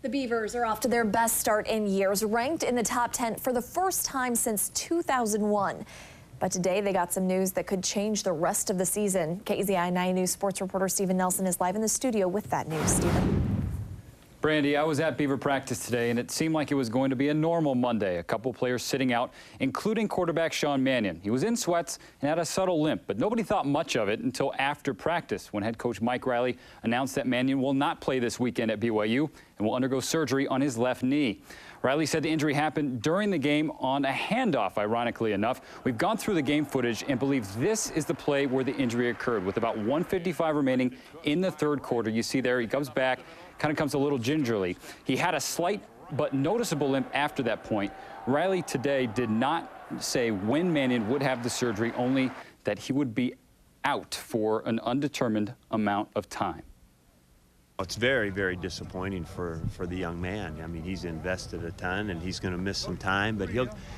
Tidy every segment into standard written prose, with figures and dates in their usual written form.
The Beavers are off to their best start in years, ranked in the top 10 for the first time since 2001. But today they got some news that could change the rest of the season. KEZI 9 News sports reporter Stephen Nelson is live in the studio with that news. Stephen. Brandy, I was at Beaver practice today, and it seemed like it was going to be a normal Monday. A couple players sitting out, including quarterback Sean Mannion. He was in sweats and had a subtle limp, but nobody thought much of it until after practice, when head coach Mike Riley announced that Mannion will not play this weekend at BYU and will undergo surgery on his left knee. Riley said the injury happened during the game on a handoff, ironically enough. We've gone through the game footage and believe this is the play where the injury occurred. With about 1:55 remaining in the third quarter, you see there he comes back, kind of comes a little gingerly. He had a slight but noticeable limp after that point. Riley today did not say when Mannion would have the surgery, only that he would be out for an undetermined amount of time. It's very, very disappointing for the young man. I mean, he's invested a ton, and he's going to miss some time, but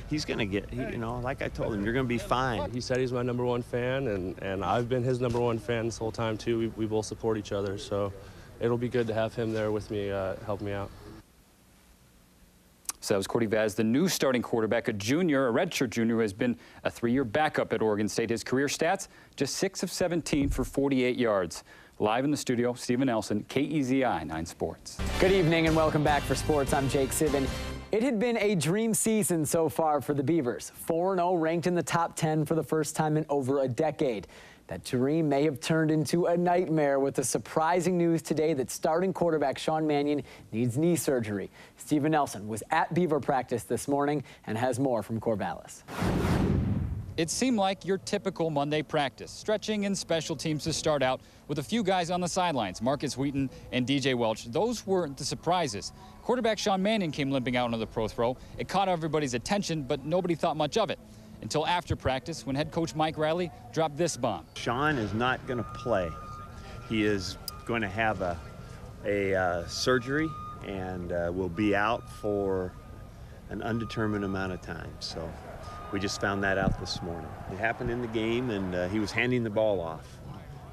he's going to get, you know, like I told him, you're going to be fine. He said he's my #1 fan, and I've been his #1 fan this whole time, too. We both support each other, so it'll be good to have him there with me, helping me out. So that was Cody Vaz, the new starting quarterback, a junior, a redshirt junior who has been a 3-year backup at Oregon State. His career stats, just 6 of 17 for 48 yards. Live in the studio, Stephen Nelson, KEZI 9 Sports. Good evening and welcome back for sports. I'm Jake Sibben. It had been a dream season so far for the Beavers. 4-0, ranked in the top 10 for the first time in over a decade. That dream may have turned into a nightmare with the surprising news today that starting quarterback Sean Mannion needs knee surgery. Stephen Nelson was at Beaver practice this morning and has more from Corvallis. It seemed like your typical Monday practice, stretching and special teams to start out with a few guys on the sidelines, Marcus Wheaton and DJ Welch. Those weren't the surprises. Quarterback Sean Mannion came limping out onto the pro throw. It caught everybody's attention, but nobody thought much of it until after practice when head coach Mike Riley dropped this bomb. Sean is not going to play. He is going to have a surgery and will be out for an undetermined amount of time. So we just found that out this morning. It happened in the game, and he was handing the ball off,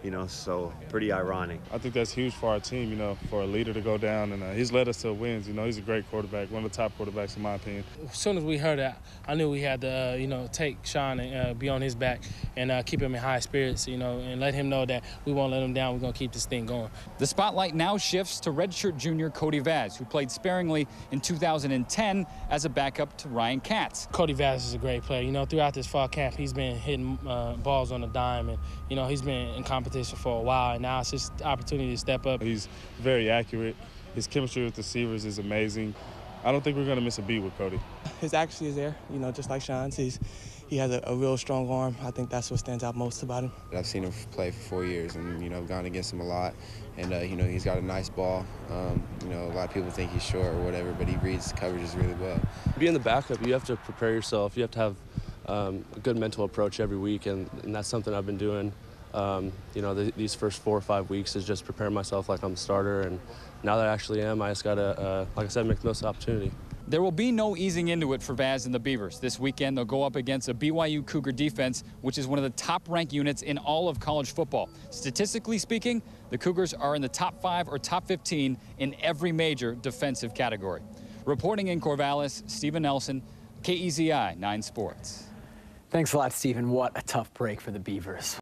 you know, so pretty ironic. I think that's huge for our team, you know, for a leader to go down, and he's led us to wins. You know, he's a great quarterback, one of the top quarterbacks in my opinion. As soon as we heard that, I knew we had to, you know, take Sean and be on his back and keep him in high spirits, you know, and let him know that we won't let him down. We're going to keep this thing going. The spotlight now shifts to redshirt junior Cody Vaz, who played sparingly in 2010 as a backup to Ryan Katz. Cody Vaz is a great player. You know, throughout this fall camp, he's been hitting balls on a dime, and, you know, he's been in competition for a while, and now it's just the opportunity to step up. He's very accurate. His chemistry with the receivers is amazing. I don't think we're going to miss a beat with Cody. His accuracy is there, you know, just like Sean's. He has a real strong arm. I think that's what stands out most about him. I've seen him play for 4 years, and, you know, I've gone against him a lot. And, you know, he's got a nice ball. You know, a lot of people think he's short or whatever, but he reads coverages really well. Being the backup, you have to prepare yourself. You have to have a good mental approach every week, and that's something I've been doing. You know, these first 4 or 5 weeks is just preparing myself like I'm a starter, and now that I actually am, I just got to, like I said, make the most opportunity. There will be no easing into it for Vaz and the Beavers. This weekend, they'll go up against a BYU Cougar defense, which is one of the top-ranked units in all of college football. Statistically speaking, the Cougars are in the top 5 or top 15 in every major defensive category. Reporting in Corvallis, Stephen Nelson, KEZI 9 Sports. Thanks a lot, Stephen. What a tough break for the Beavers.